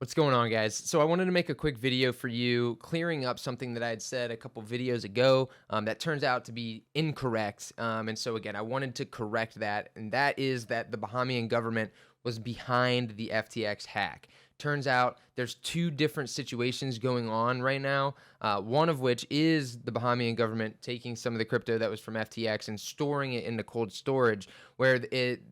What's going on, guys? So I wanted to make a quick video for you clearing up something that I had said a couple videos ago that turns out to be incorrect. And so again, I wanted to correct that, and that is that the Bahamian government was behind the FTX hack. Turns out there's two different situations going on right now, one of which is the Bahamian government taking some of the crypto that was from FTX and storing it into cold storage, where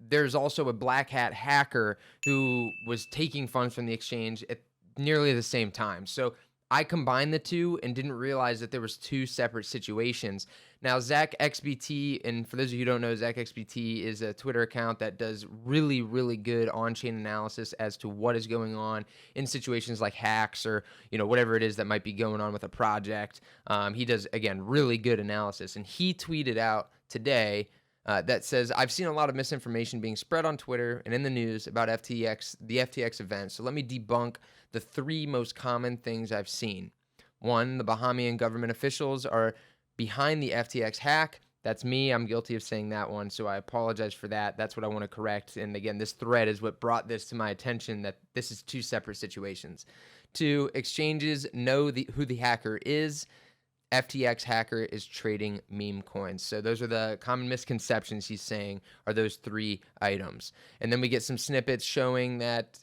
there's also a black hat hacker who was taking funds from the exchange at nearly the same time. So I combined the two and didn't realize that there was two separate situations. Now, ZachXBT, and for those of you who don't know, ZachXBT is a Twitter account that does really, really good on-chain analysis as to what is going on in situations like hacks or, whatever it is that might be going on with a project. He does, again, really good analysis. And he tweeted out today that says, I've seen a lot of misinformation being spread on Twitter and in the news about the FTX event. So let me debunk the three most common things I've seen. One, the Bahamian government officials are behind the FTX hack. That's me. I'm guilty of saying that one, so I apologize for that. That's what I want to correct. And again, this thread is what brought this to my attention, that this is two separate situations. Two, exchanges know who the hacker is. FTX hacker is trading meme coins. So those are the common misconceptions he's saying are those three items. And then we get some snippets showing that,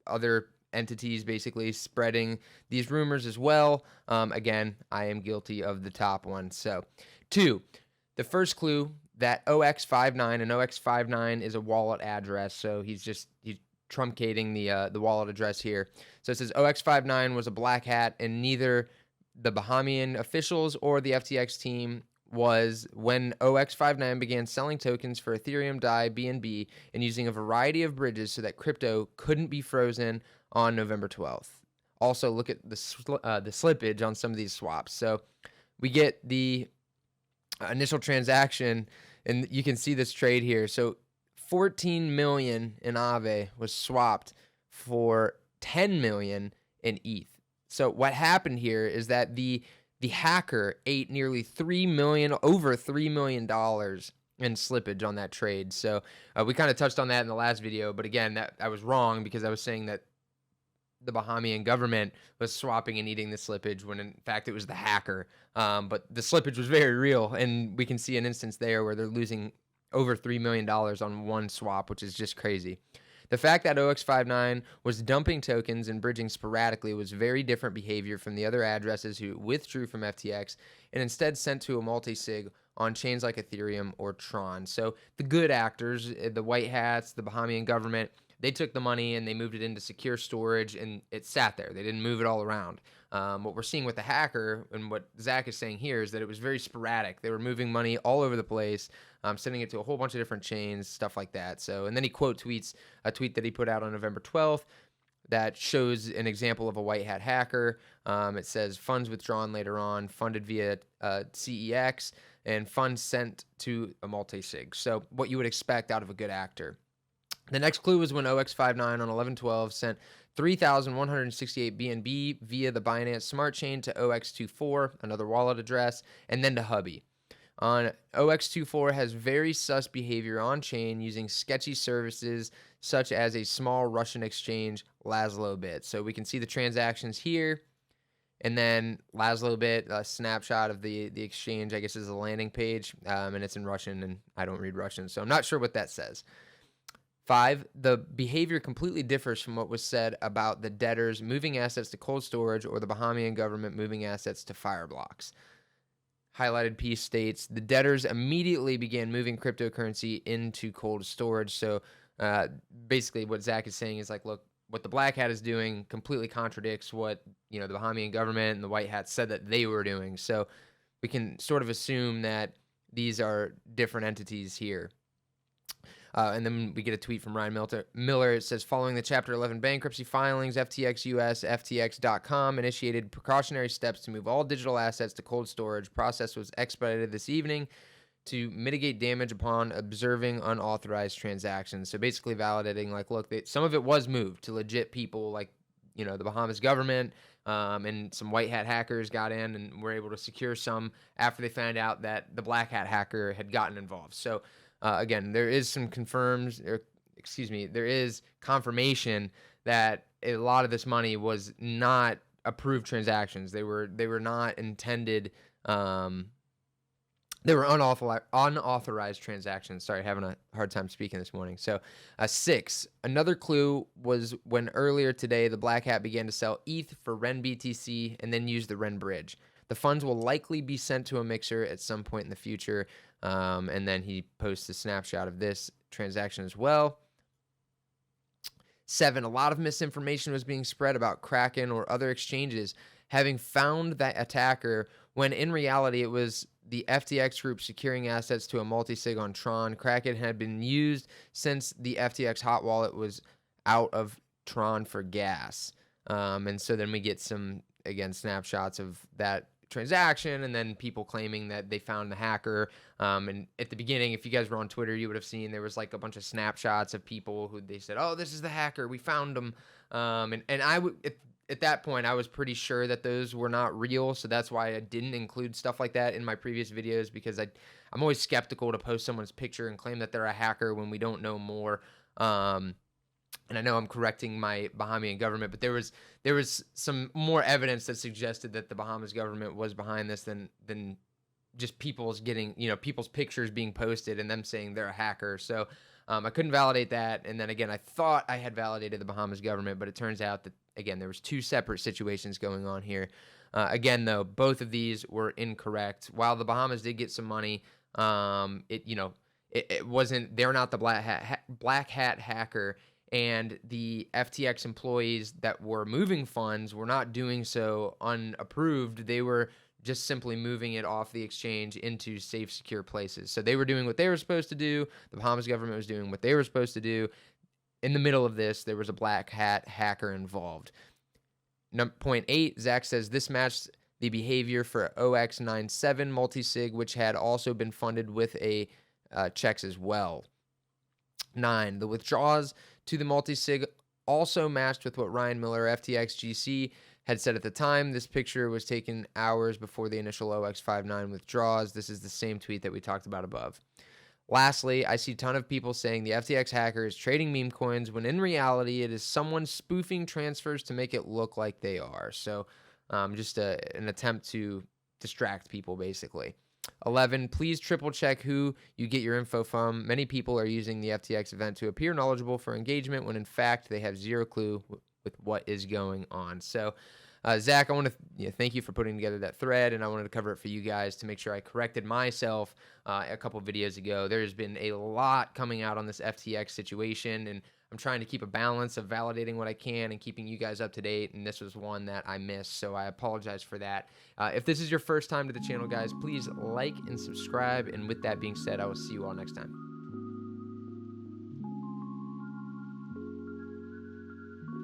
other entities basically spreading these rumors as well. Again, I am guilty of the top one. So, two, the first clue that OX59, and OX59 is a wallet address. So he's truncating the wallet address here. So it says OX59 was a black hat, and neither the Bahamian officials or the FTX team was when OX59 began selling tokens for Ethereum, DAI, BNB, and using a variety of bridges so that crypto couldn't be frozen on November 12th. Also, look at the slippage on some of these swaps. So we get the initial transaction, and you can see this trade here. So 14 million in Aave was swapped for 10 million in ETH. So what happened here is that the hacker ate nearly over $3 million in slippage on that trade. So we kind of touched on that in the last video, but again, I was wrong because I was saying that the Bahamian government was swapping and eating the slippage when in fact it was the hacker. But the slippage was very real, and we can see an instance there where they're losing over $3 million on one swap, which is just crazy. The fact that OX59 was dumping tokens and bridging sporadically was very different behavior from the other addresses who withdrew from FTX and instead sent to a multisig on chains like Ethereum or Tron. So the good actors, the white hats, the Bahamian government, they took the money and they moved it into secure storage, and it sat there. They didn't move it all around. What we're seeing with the hacker and what Zach is saying here is that it was very sporadic. They were moving money all over the place, sending it to a whole bunch of different chains, stuff like that. So, and then he quote tweets a tweet that he put out on November 12th that shows an example of a white hat hacker. It says funds withdrawn later on, funded via CEX, and funds sent to a multisig. So what you would expect out of a good actor. The next clue was when OX59 on 11/12 sent 3,168 BNB via the Binance Smart Chain to OX24, another wallet address, and then to Hubby. On OX24 has very sus behavior on chain using sketchy services such as a small Russian exchange, LazloBit. So we can see the transactions here, and then LazloBit, a snapshot of the exchange, I guess, is a landing page, and it's in Russian, and I don't read Russian, so I'm not sure what that says. 5, the behavior completely differs from what was said about the debtors moving assets to cold storage or the Bahamian government moving assets to Fireblocks. Highlighted piece states, the debtors immediately began moving cryptocurrency into cold storage. So basically what Zach is saying is like, look, what the black hat is doing completely contradicts what, the Bahamian government and the white hat said that they were doing. So we can sort of assume that these are different entities here. And then we get a tweet from Ryan Miller. It says, following the Chapter 11 bankruptcy filings, FTX US, FTX.com initiated precautionary steps to move all digital assets to cold storage. Process was expedited this evening to mitigate damage upon observing unauthorized transactions. So basically validating, like, look, some of it was moved to legit people like, the Bahamas government, and some white hat hackers got in and were able to secure some after they found out that the black hat hacker had gotten involved. So again, there is confirmation that a lot of this money was not approved transactions. They were not intended. They were unauthorized transactions. Sorry, having a hard time speaking this morning. So, 6. Another clue was when earlier today the Black Hat began to sell ETH for Ren BTC and then use the Ren Bridge. The funds will likely be sent to a mixer at some point in the future. And then he posts a snapshot of this transaction as well. 7. A lot of misinformation was being spread about Kraken or other exchanges having found that attacker, when in reality it was the FTX group securing assets to a multisig on Tron. Kraken had been used since the FTX hot wallet was out of Tron for gas. And so then we get some, again, snapshots of that transaction, and then people claiming that they found the hacker. And at the beginning, if you guys were on Twitter, you would have seen there was like a bunch of snapshots of people who they said, "Oh, this is the hacker. We found him." And I would at that point, I was pretty sure that those were not real, so that's why I didn't include stuff like that in my previous videos, because I'm always skeptical to post someone's picture and claim that they're a hacker when we don't know more. And I know I'm correcting my Bahamian government, but there was some more evidence that suggested that the Bahamas government was behind this than just people's pictures being posted and them saying they're a hacker. So I couldn't validate that. And then again, I thought I had validated the Bahamas government, but it turns out that, again, there was 2 separate situations going on here. Again, though, both of these were incorrect. While the Bahamas did get some money, it wasn't. They're not the black hat hacker, and the FTX employees that were moving funds were not doing so unapproved. They were just simply moving it off the exchange into safe, secure places. So they were doing what they were supposed to do. The Bahamas government was doing what they were supposed to do. In the middle of this, there was a black hat hacker involved. Point 8, Zach says this matched the behavior for OX97 multisig, which had also been funded with a checks as well. 9, the withdrawals to the multisig also matched with what Ryan Miller, FTX GC, had said at the time. This picture was taken hours before the initial OX59 withdrawals. This is the same tweet that we talked about above. Lastly, I see a ton of people saying the FTX hacker is trading meme coins when in reality it is someone spoofing transfers to make it look like they are. So just an attempt to distract people, basically. 11, please triple check who you get your info from. Many people are using the FTX event to appear knowledgeable for engagement when in fact they have zero clue with what is going on. So Zach, I want to thank you for putting together that thread, and I wanted to cover it for you guys to make sure I corrected myself a couple videos ago. There's been a lot coming out on this FTX situation, and I'm trying to keep a balance of validating what I can and keeping you guys up to date, and this was one that I missed, so I apologize for that. If this is your first time to the channel, guys, please like and subscribe, and with that being said, I will see you all next time.